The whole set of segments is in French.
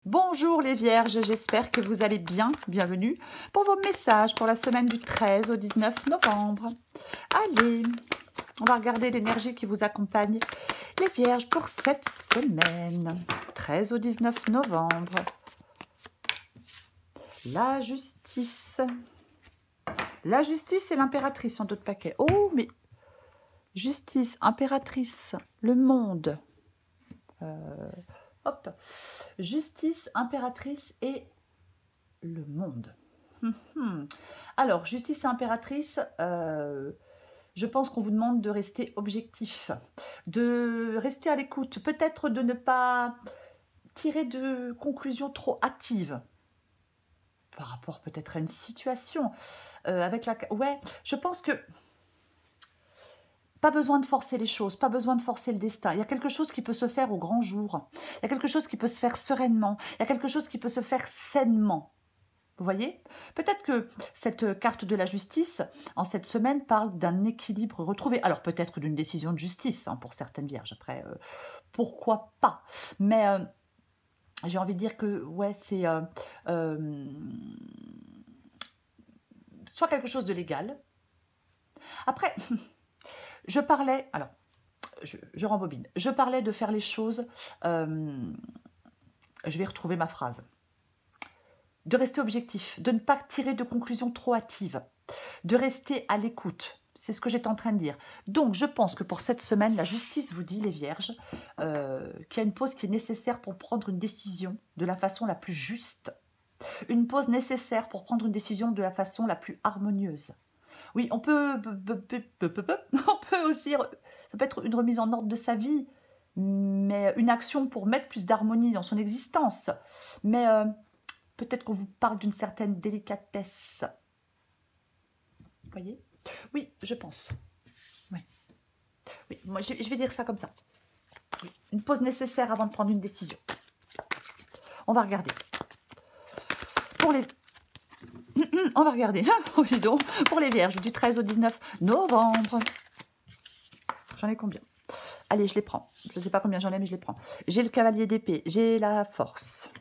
Bonjour les vierges, j'espère que vous allez bien. Bienvenue pour vos messages pour la semaine du 13 au 19 novembre. Allez, on va regarder l'énergie qui vous accompagne, les vierges, pour cette semaine. 13 au 19 novembre. La justice. La justice et l'impératrice en d'autres paquets. Oh, mais justice, impératrice, le monde. Hop. Justice, impératrice et le monde. Alors, justice et impératrice, je pense qu'on vous demande de rester objectif, de rester à l'écoute, peut-être de ne pas tirer de conclusions trop hâtives par rapport peut-être à une situation avec la... Ouais, je pense que pas besoin de forcer les choses, pas besoin de forcer le destin. Il y a quelque chose qui peut se faire au grand jour. Il y a quelque chose qui peut se faire sereinement. Il y a quelque chose qui peut se faire sainement. Vous voyez? Peut-être que cette carte de la justice, en cette semaine, parle d'un équilibre retrouvé. Alors peut-être d'une décision de justice, hein, pour certaines vierges. Après, pourquoi pas? Mais j'ai envie de dire que, ouais, c'est soit quelque chose de légal. Après, je parlais... Alors, je rembobine. Je parlais de faire les choses... je vais retrouver ma phrase. De rester objectif, de ne pas tirer de conclusions trop hâtives, de rester à l'écoute. C'est ce que j'étais en train de dire. Donc, je pense que pour cette semaine, la justice vous dit, les vierges, qu'il y a une pause qui est nécessaire pour prendre une décision de la façon la plus juste. Une pause nécessaire pour prendre une décision de la façon la plus harmonieuse. Oui, on peut aussi, ça peut être une remise en ordre de sa vie, mais une action pour mettre plus d'harmonie dans son existence. Mais peut-être qu'on vous parle d'une certaine délicatesse. Vous voyez? Oui, je pense. Oui, oui, moi je vais dire ça comme ça. Oui. Une pause nécessaire avant de prendre une décision. On va regarder. Pour les... On va regarder. Oh, dis donc. Pour les vierges du 13 au 19 novembre. J'en ai combien? Allez, je les prends. Je ne sais pas combien j'en ai, mais je les prends. J'ai le cavalier d'épée. J'ai la force.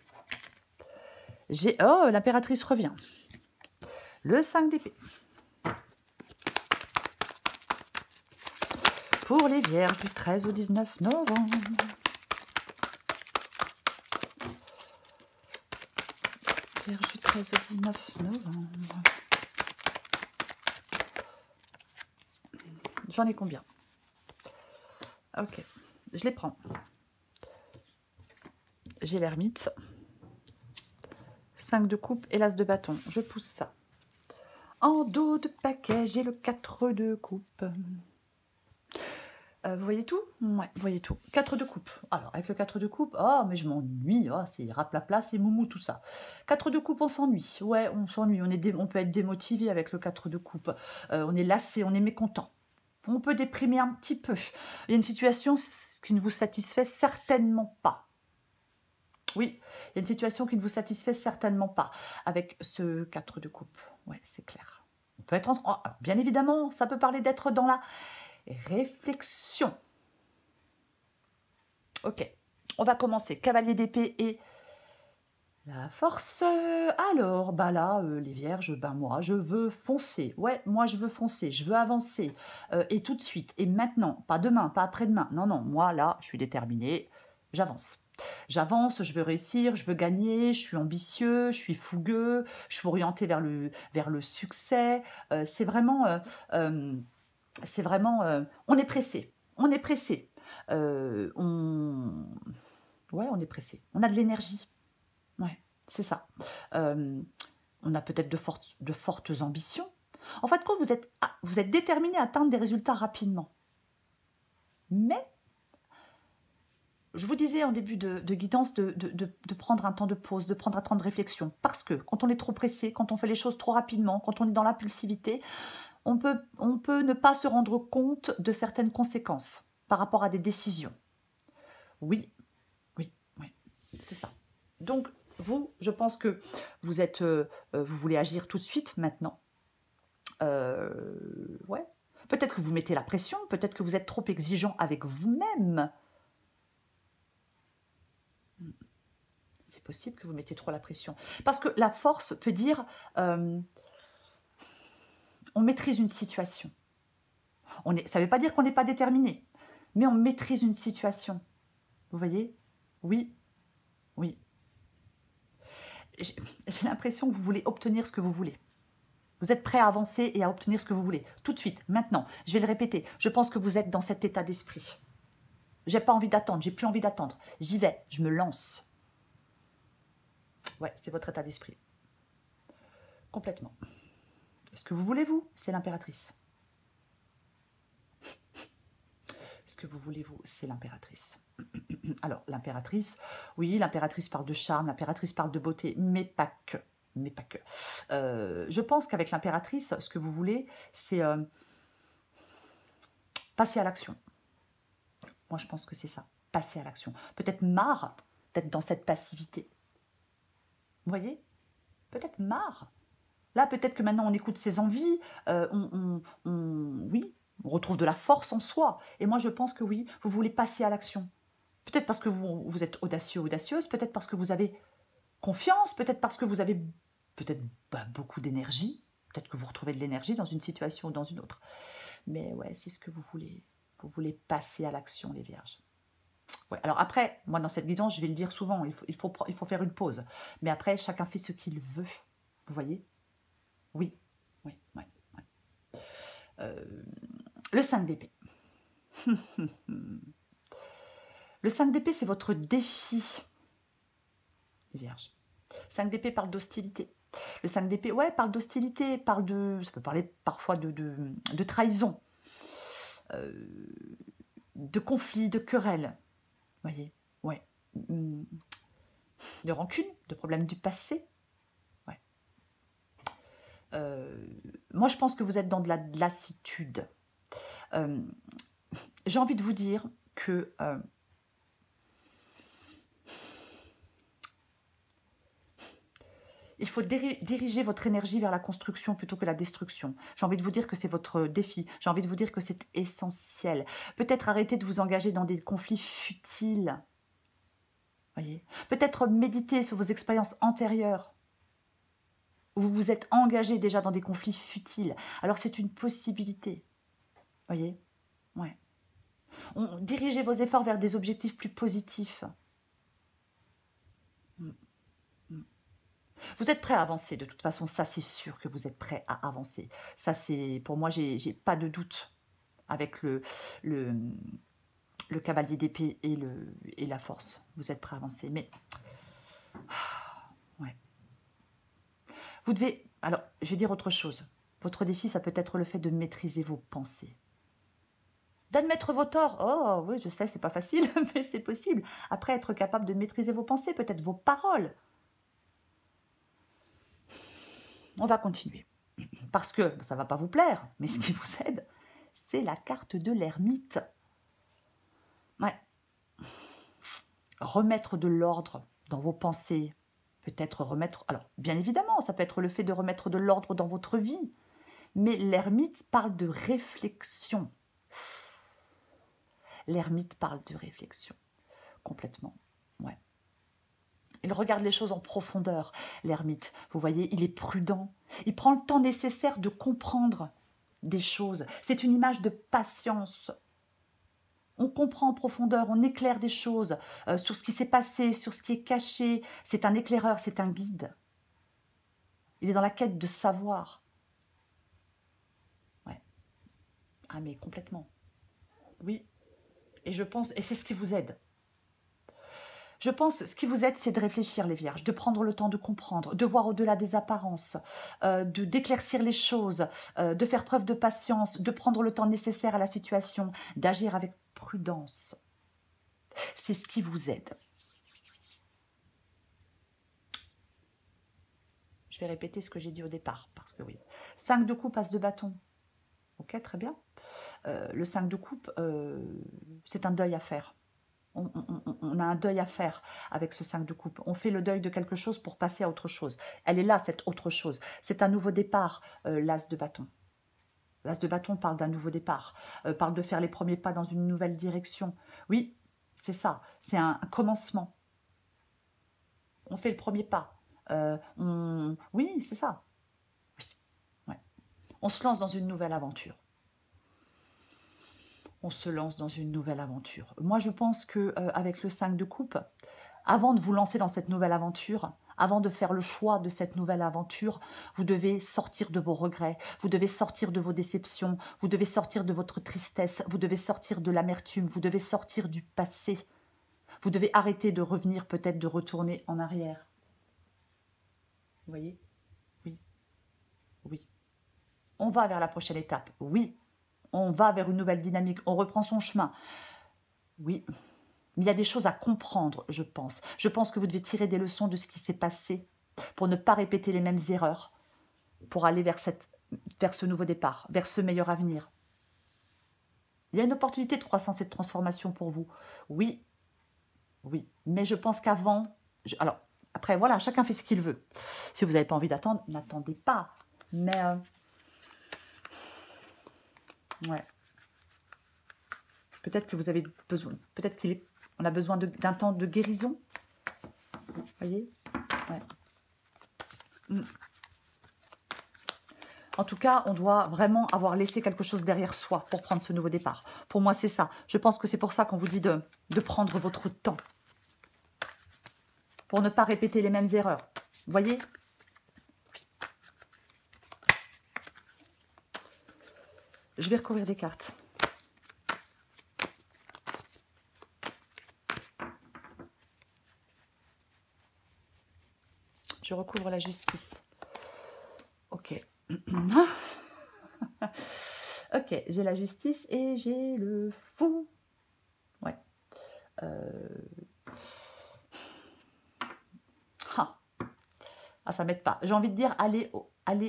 J'ai... Oh, l'impératrice revient. Le 5 d'épée. Pour les vierges du 13 au 19 novembre. Vierges du 13 au 19 novembre. J'en ai combien? Ok, je les prends. J'ai l'ermite. 5 de coupe et l'as de bâton. Je pousse ça. En dos de paquet, j'ai le 4 de coupe. Vous voyez tout? Ouais, vous voyez tout. 4 de coupe. Alors, avec le 4 de coupe, oh, mais je m'ennuie. Oh, c'est raplapla, c'est moumou, tout ça. 4 de coupe, on s'ennuie. Ouais, on s'ennuie. On peut être démotivé avec le 4 de coupe. On est lassé, on est mécontent. On peut déprimer un petit peu. Il y a une situation qui ne vous satisfait certainement pas. Oui, il y a une situation qui ne vous satisfait certainement pas avec ce 4 de coupe. Ouais, c'est clair. On peut être en... Oh, bien évidemment, ça peut parler d'être dans la réflexion. Ok, on va commencer. Cavalier d'épée et la force. Alors, bah là, les vierges, ben moi, je veux foncer. Ouais, moi, je veux foncer, je veux avancer. Et tout de suite, et maintenant, pas demain, pas après-demain. Non, non, moi, là, je suis déterminée, j'avance. J'avance, je veux réussir, je veux gagner, je suis ambitieux, je suis fougueux, je suis orientée vers le succès. C'est vraiment... on est pressé. On est pressé. Ouais, on est pressé. On a de l'énergie. Ouais, c'est ça. On a peut-être de fortes ambitions. En fait, quand vous êtes déterminé à atteindre des résultats rapidement. Mais, je vous disais en début de guidance de prendre un temps de pause, de prendre un temps de réflexion. Parce que quand on est trop pressé, quand on fait les choses trop rapidement, quand on est dans l'impulsivité, on peut ne pas se rendre compte de certaines conséquences par rapport à des décisions. Oui, oui, oui, c'est ça. Donc, vous, je pense que vous voulez agir tout de suite, maintenant. Ouais. Peut-être que vous mettez la pression, peut-être que vous êtes trop exigeant avec vous-même. C'est possible que vous mettez trop la pression. Parce que la force peut dire, on maîtrise une situation. Ça ne veut pas dire qu'on n'est pas déterminé, mais on maîtrise une situation. Vous voyez? Oui, oui. J'ai l'impression que vous voulez obtenir ce que vous voulez. Vous êtes prêt à avancer et à obtenir ce que vous voulez. Tout de suite, maintenant. Je vais le répéter. Je pense que vous êtes dans cet état d'esprit. J'ai pas envie d'attendre, j'ai plus envie d'attendre. J'y vais, je me lance. Ouais, c'est votre état d'esprit. Complètement. Ce que vous voulez, vous, c'est l'impératrice. Ce que vous voulez, vous, c'est l'impératrice. Alors, l'impératrice, oui, l'impératrice parle de charme, l'impératrice parle de beauté, mais pas que. Mais pas que. Je pense qu'avec l'impératrice, ce que vous voulez, c'est passer à l'action. Moi, je pense que c'est ça, passer à l'action. Peut-être marre d'être dans cette passivité. Vous voyez? Peut-être marre. Là, peut-être que maintenant, on écoute ses envies, oui, on retrouve de la force en soi. Et moi, je pense que oui, vous voulez passer à l'action. Peut-être parce que vous êtes audacieux, audacieuse, peut-être parce que vous avez confiance, peut-être parce que vous avez beaucoup d'énergie, peut-être que vous retrouvez de l'énergie dans une situation ou dans une autre. Mais ouais, c'est ce que vous voulez. Vous voulez passer à l'action, les vierges. Ouais, alors après, moi dans cette guidance, je vais le dire souvent, il faut faire une pause. Mais après, chacun fait ce qu'il veut. Vous voyez? Oui, oui, oui. Oui. Le 5 d'épée. Le 5 d'épée, c'est votre défi, les vierges. 5 d'épée parle d'hostilité. Le 5 d'épée, ouais, parle d'hostilité, ça peut parler parfois de trahison, de conflit, de querelle. Vous voyez, ouais. De rancune, de problèmes du passé. Ouais. Moi, je pense que vous êtes dans de la lassitude. J'ai envie de vous dire que il faut diriger votre énergie vers la construction plutôt que la destruction. J'ai envie de vous dire que c'est votre défi. J'ai envie de vous dire que c'est essentiel. Peut-être arrêter de vous engager dans des conflits futiles. Voyez. Peut-être méditer sur vos expériences antérieures où vous vous êtes engagé déjà dans des conflits futiles. Alors c'est une possibilité. Voyez. Ouais. Dirigez vos efforts vers des objectifs plus positifs. Vous êtes prêt à avancer, de toute façon, ça c'est sûr que vous êtes prêt à avancer. Ça c'est, pour moi, j'ai pas de doute avec le cavalier d'épée et la force. Vous êtes prêt à avancer, mais... Ouais. Vous devez... Alors, je vais dire autre chose. Votre défi, ça peut être le fait de maîtriser vos pensées. D'admettre vos torts. Oh, oui, je sais, c'est pas facile, mais c'est possible. Après, être capable de maîtriser vos pensées, peut-être vos paroles. On va continuer. Parce que ça ne va pas vous plaire, mais ce qui vous aide, c'est la carte de l'ermite. Ouais. Remettre de l'ordre dans vos pensées. Peut-être remettre... Alors, bien évidemment, ça peut être le fait de remettre de l'ordre dans votre vie. Mais l'ermite parle de réflexion. L'ermite parle de réflexion. Complètement. Ouais. Il regarde les choses en profondeur, l'ermite. Vous voyez, il est prudent. Il prend le temps nécessaire de comprendre des choses. C'est une image de patience. On comprend en profondeur, on éclaire des choses sur ce qui s'est passé, sur ce qui est caché. C'est un éclaireur, c'est un guide. Il est dans la quête de savoir. Ouais. Ah mais complètement. Oui. Et je pense, et c'est ce qui vous aide. Je pense, ce qui vous aide, c'est de réfléchir, les vierges, de prendre le temps de comprendre, de voir au-delà des apparences, d'éclaircir les choses, de faire preuve de patience, de prendre le temps nécessaire à la situation, d'agir avec prudence. C'est ce qui vous aide. Je vais répéter ce que j'ai dit au départ, parce que oui. 5 de coupe, as de bâton. Ok, très bien. Le 5 de coupe, c'est un deuil à faire. On a un deuil à faire avec ce 5 de coupe. On fait le deuil de quelque chose pour passer à autre chose. Elle est là, cette autre chose. C'est un nouveau départ, l'as de bâton. L'as de bâton parle d'un nouveau départ, parle de faire les premiers pas dans une nouvelle direction. Oui, c'est ça, c'est un commencement. on fait le premier pas. Oui, c'est ça. Oui, ouais. On se lance dans une nouvelle aventure. On se lance dans une nouvelle aventure. Moi, je pense qu'avec le 5 de coupe, avant de vous lancer dans cette nouvelle aventure, avant de faire le choix de cette nouvelle aventure, vous devez sortir de vos regrets, vous devez sortir de vos déceptions, vous devez sortir de votre tristesse, vous devez sortir de l'amertume, vous devez sortir du passé. Vous devez arrêter de revenir, peut-être de retourner en arrière. Vous voyez? Oui, oui. On va vers la prochaine étape, oui. On va vers une nouvelle dynamique, on reprend son chemin. Oui, mais il y a des choses à comprendre, je pense. Je pense que vous devez tirer des leçons de ce qui s'est passé pour ne pas répéter les mêmes erreurs, pour aller vers ce nouveau départ, vers ce meilleur avenir. Il y a une opportunité de croissance et de transformation pour vous. Oui, oui. Mais je pense qu'avant... Alors, après, voilà, chacun fait ce qu'il veut. Si vous n'avez pas envie d'attendre, n'attendez pas. Mais... ouais. Peut-être que vous avez besoin... Peut-être qu'on a besoin d'un temps de guérison. Vous voyez? Ouais. En tout cas, on doit vraiment avoir laissé quelque chose derrière soi pour prendre ce nouveau départ. Pour moi, c'est ça. Je pense que c'est pour ça qu'on vous dit de prendre votre temps. Pour ne pas répéter les mêmes erreurs. Vous voyez? Oui. Je vais recouvrir des cartes. Je recouvre la justice. Ok. Ok, j'ai la justice et j'ai le fou. Ouais. Ah, ça m'aide pas. J'ai envie de dire, allez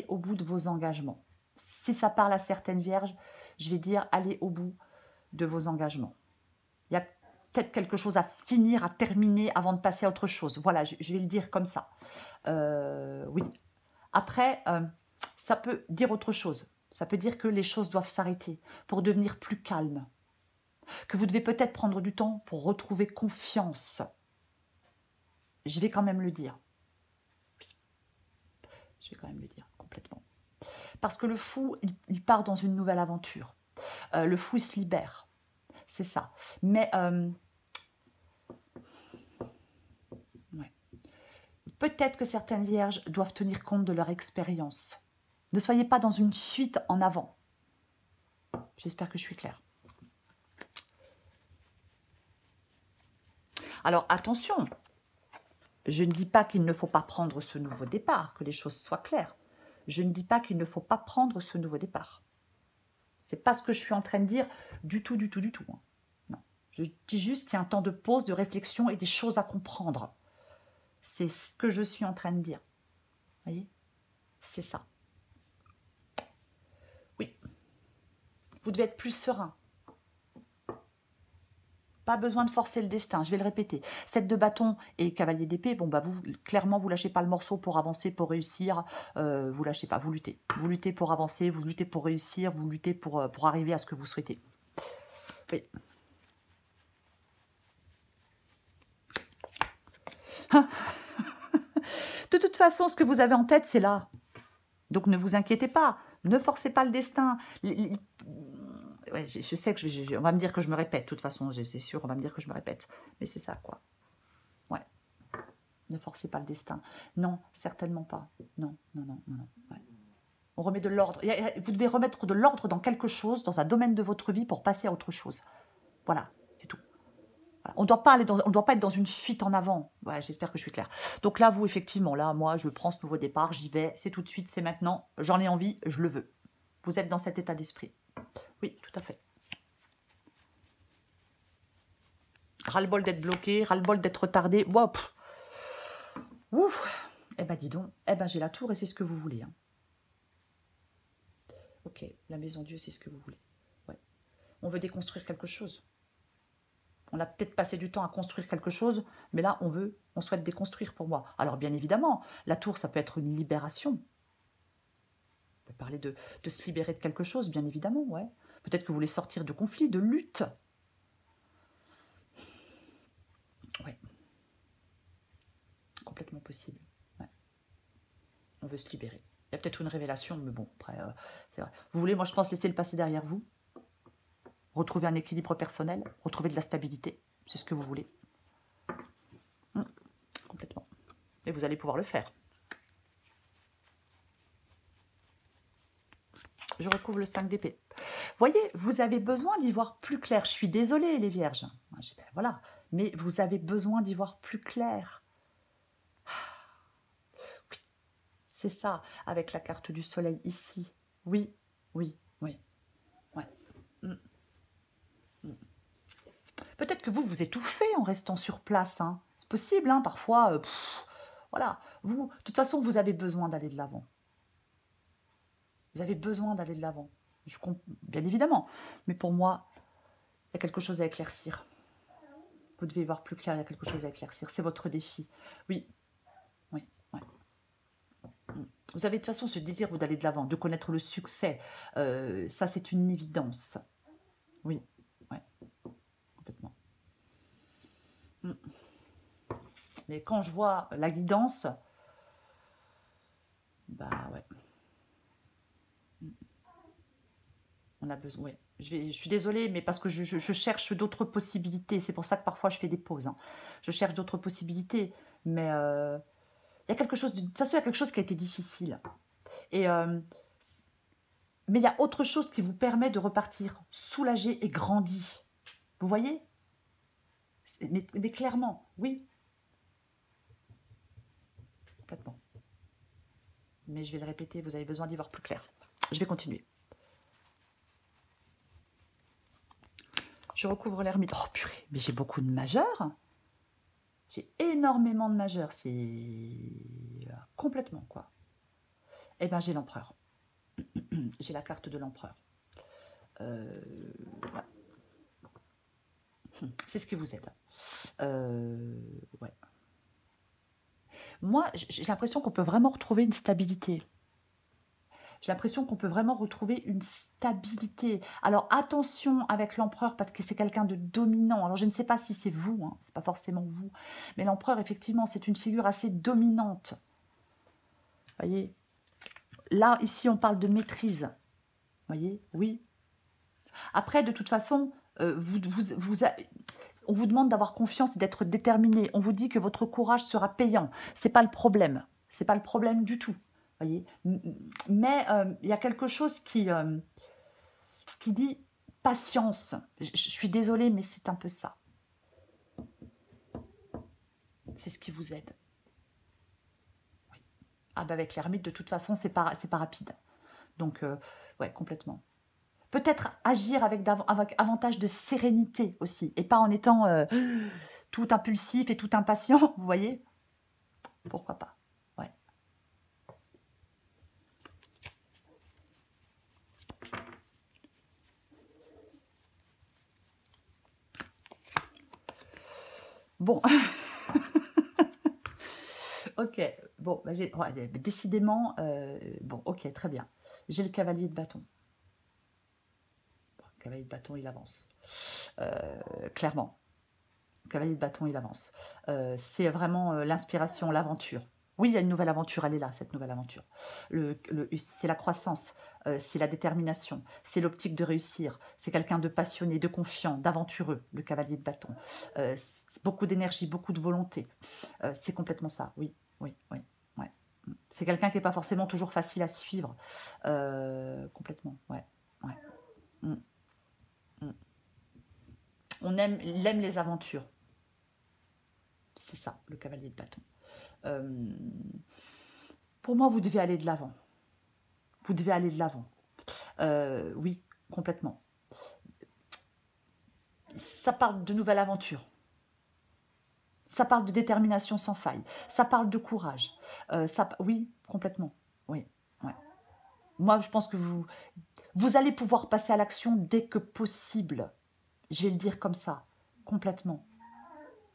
au bout de vos engagements. Si ça parle à certaines vierges, je vais dire, allez au bout de vos engagements. Il y a peut-être quelque chose à finir, à terminer avant de passer à autre chose. Voilà, je vais le dire comme ça. Oui. Après, ça peut dire autre chose. Ça peut dire que les choses doivent s'arrêter pour devenir plus calmes. Que vous devez peut-être prendre du temps pour retrouver confiance. Je vais quand même le dire. Oui. Je vais quand même le dire, complètement. Parce que le fou, il part dans une nouvelle aventure. Le fou, il se libère. C'est ça. Mais... ouais. Peut-être que certaines vierges doivent tenir compte de leur expérience. Ne soyez pas dans une fuite en avant. J'espère que je suis claire. Alors, attention, je ne dis pas qu'il ne faut pas prendre ce nouveau départ, que les choses soient claires. Je ne dis pas qu'il ne faut pas prendre ce nouveau départ. Ce n'est pas ce que je suis en train de dire du tout, du tout, du tout. Non. Je dis juste qu'il y a un temps de pause, de réflexion et des choses à comprendre. C'est ce que je suis en train de dire. Vous voyez? C'est ça. Oui. Vous devez être plus serein. Pas besoin de forcer le destin, je vais le répéter. 7 de bâton et cavalier d'épée, bon bah vous, clairement, vous lâchez pas le morceau pour avancer, pour réussir. Vous lâchez pas, vous luttez. Vous luttez pour avancer, vous luttez pour réussir, vous luttez pour arriver à ce que vous souhaitez. Oui. De toute façon, ce que vous avez en tête, c'est là. Donc ne vous inquiétez pas, ne forcez pas le destin. Ouais, je sais que on va me dire que je me répète, de toute façon, c'est sûr, on va me dire que je me répète. Mais c'est ça, quoi. Ouais. Ne forcez pas le destin. Non, certainement pas. Non, non, non, non, non. Ouais. On remet de l'ordre. Vous devez remettre de l'ordre dans quelque chose, dans un domaine de votre vie pour passer à autre chose. Voilà, c'est tout. Voilà. On ne doit pas être dans une fuite en avant. Ouais, j'espère que je suis claire. Donc là, vous, effectivement, là, moi, je prends ce nouveau départ, j'y vais, c'est tout de suite, c'est maintenant, j'en ai envie, je le veux. Vous êtes dans cet état d'esprit. Oui, tout à fait. Ras-le-bol d'être bloqué, ras-le-bol d'être retardé. Wow. Ouf. Eh ben, dis donc, eh ben, j'ai la tour et c'est ce que vous voulez. Hein. Ok, la maison Dieu, c'est ce que vous voulez. Ouais. On veut déconstruire quelque chose. On a peut-être passé du temps à construire quelque chose, mais là, on souhaite déconstruire pour moi. Alors, bien évidemment, la tour, ça peut être une libération. On peut parler de se libérer de quelque chose, bien évidemment, ouais. Peut-être que vous voulez sortir de conflits, de luttes. Ouais. complètement possible. Ouais. On veut se libérer. Il y a peut-être une révélation, mais bon, après, c'est vrai. Vous voulez, moi je pense, laisser le passé derrière vous, retrouver un équilibre personnel, retrouver de la stabilité, c'est ce que vous voulez. Complètement. Et vous allez pouvoir le faire. Je recouvre le 5 d'épée. Voyez, vous avez besoin d'y voir plus clair. Je suis désolée, les vierges. Ben, voilà. Mais vous avez besoin d'y voir plus clair. Oui, c'est ça, avec la carte du soleil ici. Oui, oui, oui. Ouais. Peut-être que vous étouffez en restant sur place. Hein. C'est possible, hein, parfois. Voilà. Vous, de toute façon, vous avez besoin d'aller de l'avant. Vous avez besoin d'aller de l'avant. Bien évidemment. Mais pour moi, il y a quelque chose à éclaircir. Vous devez y voir plus clair, il y a quelque chose à éclaircir. C'est votre défi. Oui. Oui. Ouais. Vous avez de toute façon ce désir, vous, d'aller de l'avant, de connaître le succès. Ça, c'est une évidence. Oui. Ouais. Complètement. Mais quand je vois la guidance, bah ouais. On a besoin, ouais. Je suis désolée, mais parce que je cherche d'autres possibilités. C'est pour ça que parfois je fais des pauses. Hein. Je cherche d'autres possibilités. Mais il y a quelque chose, de toute façon, il y a quelque chose qui a été difficile. Et, mais il y a autre chose qui vous permet de repartir soulagé et grandi. Vous voyez? Mais clairement, oui. Complètement. Mais je vais le répéter, vous avez besoin d'y voir plus clair. Je vais continuer. Je recouvre l'ermite. Oh purée, mais j'ai beaucoup de majeurs. J'ai énormément de majeurs. C'est complètement quoi. Eh bien, j'ai l'empereur. J'ai la carte de l'empereur. Ouais. C'est ce qui vous aide. Ouais. Moi, j'ai l'impression qu'on peut vraiment retrouver une stabilité. J'ai l'impression qu'on peut vraiment retrouver une stabilité. Alors, attention avec l'empereur, parce que c'est quelqu'un de dominant. Alors, je ne sais pas si c'est vous, hein, c'est pas forcément vous. Mais l'empereur, effectivement, c'est une figure assez dominante. Vous voyez? Là, ici, on parle de maîtrise. Vous voyez? Oui. Après, de toute façon, on vous demande d'avoir confiance et d'être déterminé. On vous dit que votre courage sera payant. Ce n'est pas le problème. Ce n'est pas le problème du tout. Voyez, mais il y a quelque chose qui dit patience. Je suis désolée, mais c'est un peu ça. C'est ce qui vous aide. Oui. Ah bah avec l'ermite, de toute façon, c'est pas rapide. Donc, ouais, complètement. Peut-être agir avec avantage de sérénité aussi, et pas en étant tout impulsif et tout impatient, vous voyez? Pourquoi pas? Ouais. Bon. Ok. Bon, bah ouais, décidément, bon, ok, très bien. J'ai le cavalier de bâton. Bon, le cavalier de bâton, il avance. Clairement. Le cavalier de bâton, il avance. C'est vraiment l'inspiration, l'aventure. Oui, il y a une nouvelle aventure, elle est là, cette nouvelle aventure. C'est la croissance, c'est la détermination, c'est l'optique de réussir. C'est quelqu'un de passionné, de confiant, d'aventureux, le cavalier de bâton. Beaucoup d'énergie, beaucoup de volonté. C'est complètement ça, oui, oui, oui. Ouais. C'est quelqu'un qui n'est pas forcément toujours facile à suivre. Complètement, ouais. Ouais. Mm. Mm. Il aime les aventures. C'est ça, le cavalier de bâton. Pour moi, vous devez aller de l'avant. Vous devez aller de l'avant. Oui, complètement. Ça parle de nouvelle aventure. Ça parle de détermination sans faille. Ça parle de courage. Oui, complètement. Oui, ouais. Moi, je pense que vous allez pouvoir passer à l'action dès que possible. Je vais le dire comme ça, complètement.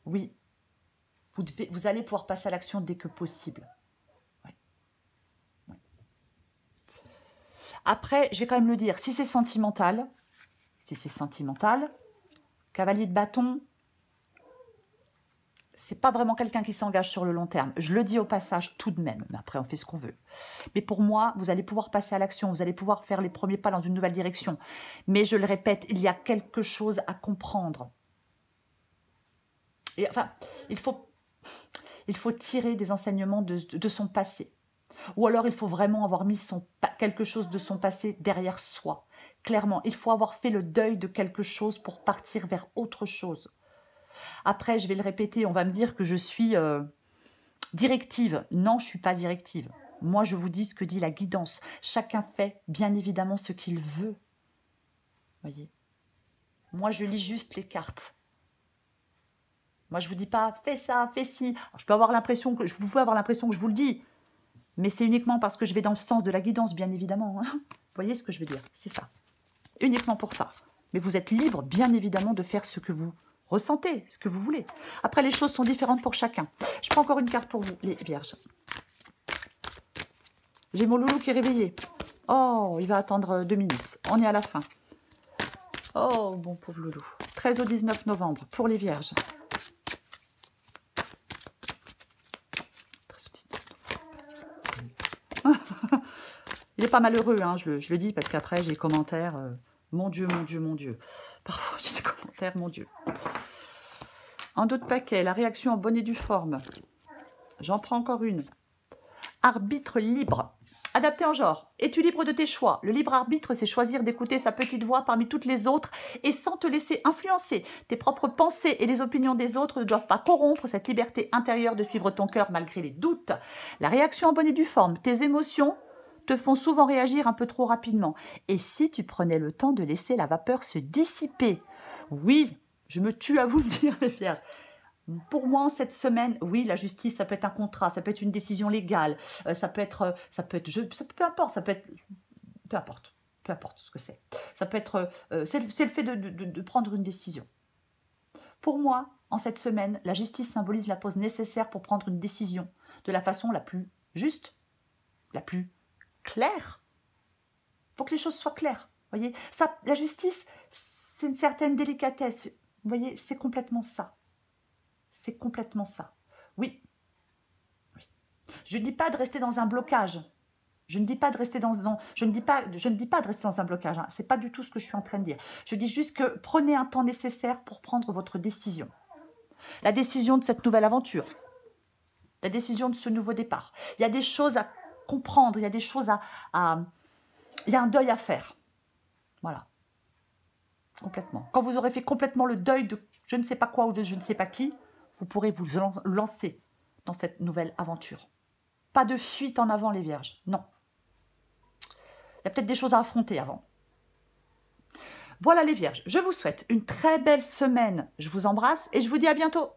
Oui. Vous allez pouvoir passer à l'action dès que possible. Ouais. Ouais. Après, je vais quand même le dire, si c'est sentimental, cavalier de bâton, c'est pas vraiment quelqu'un qui s'engage sur le long terme. Je le dis au passage tout de même, mais après on fait ce qu'on veut. Mais pour moi, vous allez pouvoir passer à l'action, vous allez pouvoir faire les premiers pas dans une nouvelle direction. Mais je le répète, il y a quelque chose à comprendre. Et enfin, il faut tirer des enseignements de son passé. Ou alors il faut vraiment avoir mis quelque chose de son passé derrière soi. Clairement, il faut avoir fait le deuil de quelque chose pour partir vers autre chose. Après, je vais le répéter, on va me dire que je suis directive. Non, je ne suis pas directive. Moi, je vous dis ce que dit la guidance. Chacun fait bien évidemment ce qu'il veut. Voyez. Moi, je lis juste les cartes. Moi, je ne vous dis pas, fais ça, fais ci. Alors, je peux avoir l'impression que je vous le dis. Mais c'est uniquement parce que je vais dans le sens de la guidance, bien évidemment. Hein. Vous voyez ce que je veux dire? C'est ça. Uniquement pour ça. Mais vous êtes libre, bien évidemment, de faire ce que vous ressentez, ce que vous voulez. Après, les choses sont différentes pour chacun. Je prends encore une carte pour vous, les vierges. J'ai mon loulou qui est réveillé. Oh, il va attendre 2 minutes. On est à la fin. Oh, bon pauvre loulou. 13 au 19 novembre, pour les vierges. Il n'est pas malheureux, hein, je le dis, parce qu'après, j'ai des commentaires. Mon Dieu, mon Dieu, mon Dieu. Parfois, j'ai des commentaires, mon Dieu. En d'autres paquets, la réaction en bonne et due forme. J'en prends encore une. Arbitre libre. Adapté en genre. Es-tu libre de tes choix? Le libre arbitre, c'est choisir d'écouter sa petite voix parmi toutes les autres et sans te laisser influencer. Tes propres pensées et les opinions des autres ne doivent pas corrompre cette liberté intérieure de suivre ton cœur malgré les doutes. La réaction en bonne et due forme. Tes émotions te font souvent réagir un peu trop rapidement. Et si tu prenais le temps de laisser la vapeur se dissiper? Oui, je me tue à vous le dire, les vierges. Pour moi, cette semaine, oui, la justice, ça peut être un contrat, ça peut être une décision légale, ça peut être, peu importe, ça peut être, peu importe ce que c'est. Ça peut être, c'est le fait de prendre une décision. Pour moi, en cette semaine, la justice symbolise la pause nécessaire pour prendre une décision de la façon la plus juste, la plus claire. Il faut que les choses soient claires. Voyez, ça, la justice, c'est une certaine délicatesse. Vous voyez, c'est complètement ça. C'est complètement ça. Oui. Oui. Je ne dis pas de rester dans un blocage. Je ne dis pas de rester je ne dis pas de rester dans un blocage. Hein. C'est pas du tout ce que je suis en train de dire. Je dis juste que prenez un temps nécessaire pour prendre votre décision. La décision de cette nouvelle aventure. La décision de ce nouveau départ. Il y a des choses à comprendre. Il y a des choses il y a un deuil à faire. Voilà. Complètement. Quand vous aurez fait complètement le deuil de je ne sais pas quoi ou de je ne sais pas qui, vous pourrez vous lancer dans cette nouvelle aventure. Pas de fuite en avant, les vierges. Non. Il y a peut-être des choses à affronter avant. Voilà les vierges. Je vous souhaite une très belle semaine. Je vous embrasse et je vous dis à bientôt.